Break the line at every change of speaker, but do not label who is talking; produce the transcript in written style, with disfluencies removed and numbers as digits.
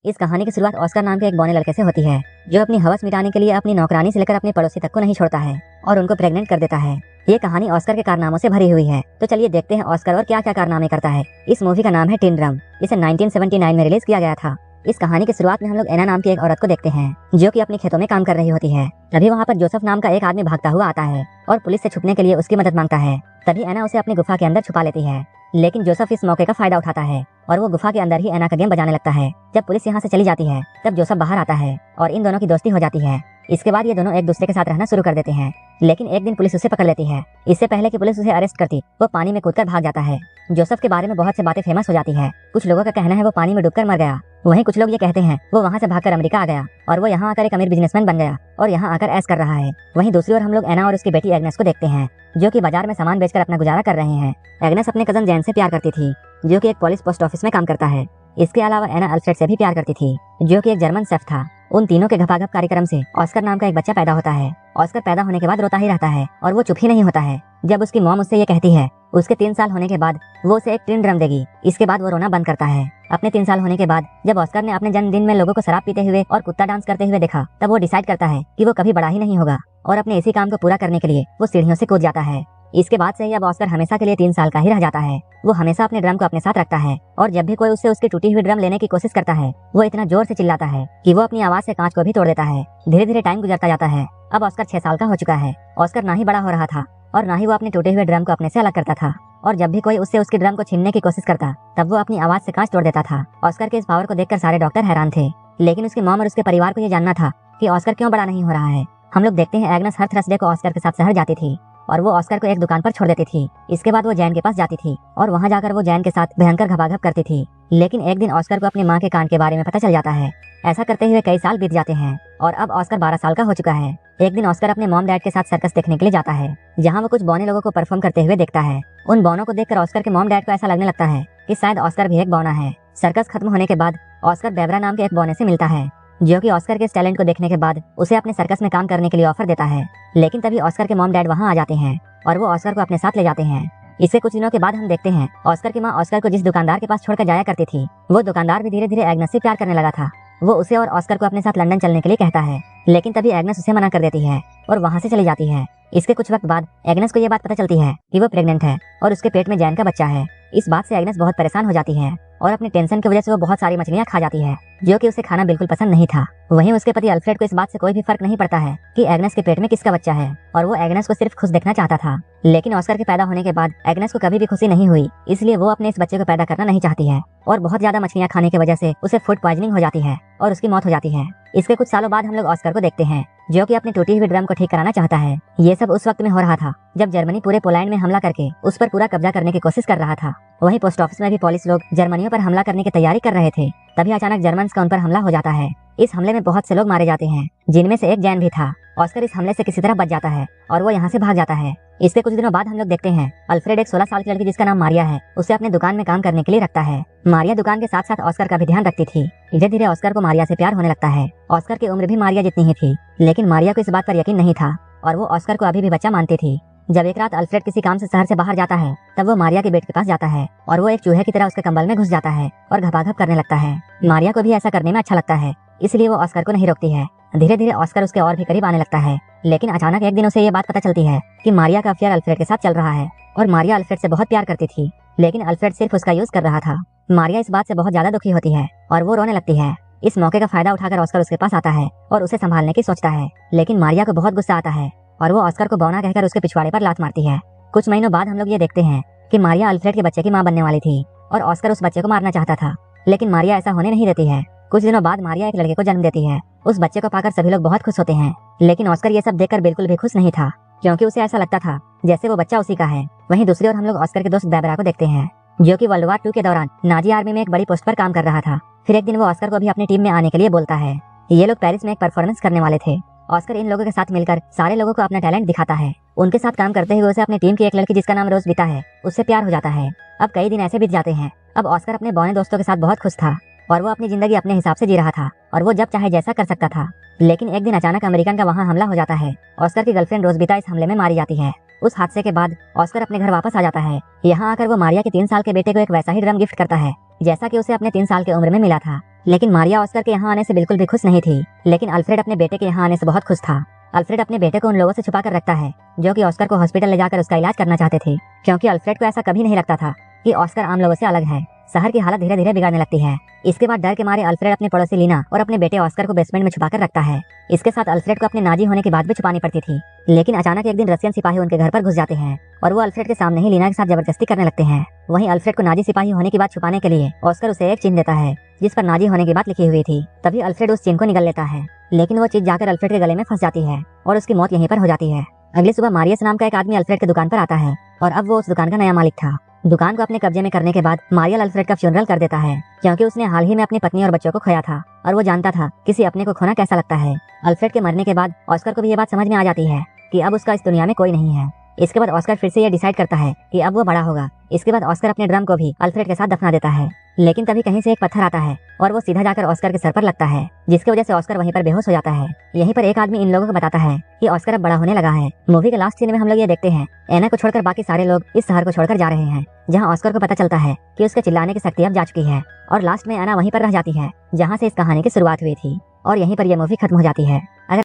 इस कहानी की शुरुआत ऑस्कर नाम के एक बौने लड़के से होती है, जो अपनी हवस मिटाने के लिए अपनी नौकरानी से लेकर अपने पड़ोसी तक को नहीं छोड़ता है और उनको प्रेग्नेंट कर देता है। ये कहानी ऑस्कर के कारनामों से भरी हुई है, तो चलिए देखते हैं ऑस्कर और क्या क्या कारनामे करता है। इस मूवी का नाम है टिन ड्रम। इसे 1979 में रिलीज किया गया था। इस कहानी की शुरुआत में हम लोग एना नाम की एक औरत को देखते हैं, जो कि अपने खेतों में काम कर रही होती है। तभी वहाँ पर जोसेफ नाम का एक आदमी भागता हुआ आता है और पुलिस से छुपने के लिए उसकी मदद मांगता है। तभी एना उसे अपनी गुफा के अंदर छुपा लेती है, लेकिन जोसेफ इस मौके का फायदा उठाता है और वो गुफा के अंदर ही एना का गेम बजाने लगता है। जब पुलिस यहाँ से चली जाती है, तब जोसेफ बाहर आता है और इन दोनों की दोस्ती हो जाती है। इसके बाद ये दोनों एक दूसरे के साथ रहना शुरू कर देते हैं, लेकिन एक दिन पुलिस उसे पकड़ लेती है। इससे पहले कि पुलिस उसे अरेस्ट करती, वो पानी में कूदकर भाग जाता है। जोसेफ के बारे में बहुत से बातें फेमस हो जाती है। कुछ लोगों का कहना है वो पानी में डूबकर मर गया, वहीं कुछ लोग ये कहते हैं वो वहाँ से भागकर अमेरिका आ गया और वो यहाँ आकर एक अमीर बिजनेसमैन बन गया और यहाँ आकर ऐश कर रहा है। वहीं दूसरी ओर हम लोग एना और उसकी बेटी एग्नेस को देखते हैं, जो कि बाजार में सामान बेचकर अपना गुजारा कर रहे हैं। एग्नेस अपने कजन जैन से प्यार करती थी, जो कि एक पुलिस पोस्ट ऑफिस में काम करता है। इसके अलावा एना अल्फ्रेड से भी प्यार करती थी, जो कि एक जर्मन शेफ था। उन तीनों के घपाघप कार्यक्रम से ऑस्कर नाम का एक बच्चा पैदा होता है। ऑस्कर पैदा होने के बाद रोता ही रहता है और वो चुप ही नहीं होता है। जब उसकी मॉम उससे ये कहती है उसके 3 साल होने के बाद वो उसे एक टिन ड्रम देगी, इसके बाद वो रोना बंद करता है। अपने 3 साल होने के बाद जब ऑस्कर ने अपने जन्मदिन में लोगों को शराब पीते हुए और कुत्ता डांस करते हुए देखा, तब वो डिसाइड करता है कि वो कभी बड़ा ही नहीं होगा और अपने इसी काम को पूरा करने के लिए वो सीढ़ियों से कूद जाता है। इसके बाद से ही अब ऑस्कर हमेशा के लिए 3 साल का ही रह जाता है। वो हमेशा अपने ड्रम को अपने साथ रखता है और जब भी कोई उससे उसकी टूटी हुई ड्रम लेने की कोशिश करता है, वो इतना जोर से चिल्लाता है कि वो अपनी आवाज से कांच को भी तोड़ देता है। धीरे धीरे टाइम गुजरता जाता है। अब ऑस्कर 6 साल का हो चुका है। ऑस्कर ना ही बड़ा हो रहा था और ना ही वो अपने टूटे हुए ड्रम को अपने से अलग करता था, और जब भी कोई उससे उसकी ड्रम को छीनने की कोशिश करता, तब वो अपनी आवाज से कांच तोड़ देता था। ऑस्कर के इस पावर को देखकर सारे डॉक्टर हैरान थे, लेकिन उसकी मॉम और उसके परिवार को ये जानना था कि ऑस्कर क्यों बड़ा नहीं हो रहा है। हम लोग देखते हैं एग्नेस हर थर्सडे को ऑस्कर के साथ शहर जाती थी और वो ऑस्कर को एक दुकान पर छोड़ देती थी। इसके बाद वो जैन के पास जाती थी और वहाँ जाकर वो जैन के साथ भयंकर घपाघप करती थी। लेकिन एक दिन ऑस्कर को अपनी माँ के कांड के बारे में पता चल जाता है। ऐसा करते हुए कई साल बीत जाते हैं और अब ऑस्कर 12 साल का हो चुका है। एक दिन ऑस्कर अपने मॉम डैड के साथ सर्कस देखने के लिए जाता है, जहाँ वो कुछ बौने लोगों को परफॉर्म करते हुए देखता है। उन बौनों को देखकर ऑस्कर के मॉम डैड को ऐसा लगने लगता है कि शायद ऑस्कर भी एक बौना है। सर्कस खत्म होने के बाद ऑस्कर बेबरा नाम के एक बौने से मिलता है, जो कि ऑस्कर के इस टैलेंट को देखने के बाद उसे अपने सर्कस में काम करने के लिए ऑफर देता है। लेकिन तभी ऑस्कर के मॉम डैड वहाँ आ जाते हैं और वो ऑस्कर को अपने साथ ले जाते हैं। इससे कुछ दिनों के बाद हम देखते हैं ऑस्कर की माँ ऑस्कर को जिस दुकानदार के पास छोड़कर जाया करती थी, वो दुकानदार भी धीरे धीरे एग्नेस से प्यार करने लगा था। वो उसे और ऑस्कर को अपने साथ लंदन चलने के लिए कहता है, लेकिन तभी एग्नेस उसे मना कर देती है और वहाँ से चली जाती है। इसके कुछ वक्त बाद एग्नेस को ये बात पता चलती है कि वो प्रेग्नेंट है और उसके पेट में जैन का बच्चा है। इस बात से एग्नेस बहुत परेशान हो जाती है और अपनी टेंशन की वजह से वो बहुत सारी मछलियाँ खा जाती है, जो कि उसे खाना बिल्कुल पसंद नहीं था। वहीं उसके पति अल्फ्रेड को इस बात से कोई भी फर्क नहीं पड़ता है कि एग्नेस के पेट में किसका बच्चा है, और वो एग्नेस को सिर्फ खुश देखना चाहता था। लेकिन ऑस्कर के पैदा होने के बाद एग्नेस को कभी भी खुशी नहीं हुई, इसलिए वो अपने इस बच्चे को पैदा करना नहीं चाहती है और बहुत ज्यादा मछलियाँ खाने की वजह से उसे फूड पॉइजनिंग हो जाती है और उसकी मौत हो जाती है। इसके कुछ सालों बाद हम लोग ऑस्कर को देखते हैं, जो कि अपनी टूटी हुई ड्रम को ठीक कराना चाहता है। ये सब उस वक्त में हो रहा था जब जर्मनी पूरे पोलैंड में हमला करके उस पर पूरा कब्जा करने की कोशिश कर रहा था। वहीं पोस्ट ऑफिस में भी पुलिस लोग जर्मनियों पर हमला करने की तैयारी कर रहे थे। तभी अचानक जर्मन्स का उन पर हमला हो जाता है। इस हमले में बहुत से लोग मारे जाते हैं, जिनमें से एक जैन भी था। ऑस्कर इस हमले से किसी तरह बच जाता है और वो यहाँ से भाग जाता है। इसके कुछ दिनों बाद हम लोग देखते हैं अल्फ्रेड एक 16 साल की लड़की जिसका नाम मारिया है, उसे अपने दुकान में काम करने के लिए रखता है। मारिया दुकान के साथ साथ ऑस्कर का भी ध्यान रखती थी। धीरे धीरे ऑस्कर को मारिया से प्यार होने लगता है। ऑस्कर की उम्र भी मारिया जितनी ही थी, लेकिन मारिया को इस बात पर यकीन नहीं था और वो ऑस्कर को अभी भी बच्चा मानती थी। जब एक रात अल्फ्रेड किसी काम से शहर से बाहर जाता है, तब वो मारिया के बेड के पास जाता है और वो एक चूहे की तरह उसके कंबल में घुस जाता है और घपाघप करने लगता है। मारिया को भी ऐसा करने में अच्छा लगता है, इसलिए वो ऑस्कर को नहीं रोकती है। धीरे धीरे ऑस्कर उसके और भी करीब आने लगता है, लेकिन अचानक एक दिन उसे ये बात पता चलती है कि मारिया का अफेयर अल्फ्रेड के साथ चल रहा है और मारिया अल्फ्रेड से बहुत प्यार करती थी, लेकिन अल्फ्रेड सिर्फ उसका यूज कर रहा था। मारिया इस बात से बहुत ज्यादा दुखी होती है और वो रोने लगती है। इस मौके का फायदा उठाकर ऑस्कर उसके पास आता है और उसे संभालने की सोचता है, लेकिन मारिया को बहुत गुस्सा आता है और वो ऑस्कर को बौना कहकर उसके पिछवाड़े पर लात मारती है। कुछ महीनों बाद हम लोग ये देखते हैं कि मारिया अल्फ्रेड के बच्चे की मां बनने वाली थी और ऑस्कर उस बच्चे को मारना चाहता था, लेकिन मारिया ऐसा होने नहीं देती है। कुछ दिनों बाद मारिया एक लड़के को जन्म देती है। उस बच्चे को पाकर सभी लोग बहुत खुश होते हैं, लेकिन ऑस्कर ये सब देखकर बिल्कुल भी खुश नहीं था, क्योंकि उसे ऐसा लगता था जैसे वो बच्चा उसी का है। वहीं दूसरी ओर हम लोग ऑस्कर के दोस्त बेबरा को देखते हैं, जो कि वर्ल्ड वार 2 के दौरान नाजी आर्मी में एक बड़ी पोस्ट पर काम कर रहा था। फिर एक दिन वो ऑस्कर को भी अपनी टीम में आने के लिए बोलता है। ये लोग पेरिस में एक परफॉर्मेंस करने वाले थे। ऑस्कर इन लोगों के साथ मिलकर सारे लोगों को अपना टैलेंट दिखाता है। उनके साथ काम करते हुए उसे अपनी टीम की एक लड़की जिसका नाम रोज बीता है, उससे प्यार हो जाता है। अब कई दिन ऐसे बीत जाते हैं। अब ऑस्कर अपने बौने दोस्तों के साथ बहुत खुश था और वो अपनी जिंदगी अपने हिसाब से जी रहा था और वो जब चाहे जैसा कर सकता था। लेकिन एक दिन अचानक अमेरिकन का वहाँ हमला हो जाता है। ऑस्कर की गर्लफ्रेंड रोजबीता इस हमले में मारी जाती है उस हादसे के बाद ऑस्कर अपने घर वापस आ जाता है। यहाँ आकर वो मारिया के 3 साल के बेटे को एक वैसा ही ड्रम गिफ्ट करता है जैसा कि उसे अपने 3 साल की उम्र में मिला था। लेकिन मारिया ऑस्कर के यहाँ आने से बिल्कुल भी खुश नहीं थी, लेकिन अल्फ्रेड अपने बेटे के यहाँ आने से बहुत खुश था। अल्फ्रेड अपने बेटे को उन लोगों से छुपा कर रखता है जो कि ऑस्कर को हॉस्पिटल ले जाकर उसका इलाज करना चाहते थे, क्योंकि अल्फ्रेड को ऐसा कभी नहीं लगता था कि ऑस्कर आम लोगों से अलग है। शहर की हालत धीरे धीरे बिगड़ने लगती है। इसके बाद डर के मारे अल्फ्रेड अपने पड़ोसी लीना और अपने बेटे ऑस्कर को बेसमेंट में छुपा कर रखता है। इसके साथ अल्फ्रेड को अपने नाजी होने की बात भी छुपानी पड़ती थी। लेकिन अचानक एक दिन रशियन सिपाही उनके घर पर घुस जाते हैं और वो अल्फ्रेड के सामने ही लीना के साथ जबरदस्ती करने लगते हैं। वहीं अल्फ्रेड को नाजी सिपाही होने की बात छुपाने के लिए ऑस्कर उसे एक चिन्ह देता है जिस पर नाजी होने की बात लिखी हुई थी। तभी अल्फ्रेड उस चिन्ह को निगल लेता है, लेकिन वो चीज जाकर अल्फ्रेड के गले में फंस जाती है और उसकी मौत यहीं पर हो जाती है। अगली सुबह मारियस नाम का एक आदमी अल्फ्रेड की दुकान पर आता है और अब वो उस दुकान का नया मालिक था। दुकान को अपने कब्जे में करने के बाद मारियल अल्फ्रेड का फ्यूनरल कर देता है, क्योंकि उसने हाल ही में अपनी पत्नी और बच्चों को खोया था और वो जानता था किसी अपने को खोना कैसा लगता है। अल्फ्रेड के मरने के बाद ऑस्कर को भी ये बात समझ में आ जाती है कि अब उसका इस दुनिया में कोई नहीं है। इसके बाद ऑस्कर फिर से ये डिसाइड करता है कि अब वो बड़ा होगा। इसके बाद ऑस्कर अपने ड्रम को भी अल्फ्रेड के साथ दफना देता है, लेकिन तभी कहीं से एक पत्थर आता है और वो सीधा जाकर ऑस्कर के सर पर लगता है, जिसकी वजह से ऑस्कर वहीं पर बेहोश हो जाता है। यहीं पर एक आदमी इन लोगों को बताता है कि ऑस्कर अब बड़ा होने लगा है। मूवी के लास्ट सीन में हम लोग ये देखते हैं एना को छोड़कर बाकी सारे लोग इस शहर को छोड़कर जा रहे हैं, जहाँ ऑस्कर को पता चलता है कि उसके चिल्लाने की शक्ति अब जा चुकी है। और लास्ट में एना वहीं पर रह जाती है जहाँ से इस कहानी की शुरुआत हुई थी और यहीं पर यह मूवी खत्म हो जाती है। अगर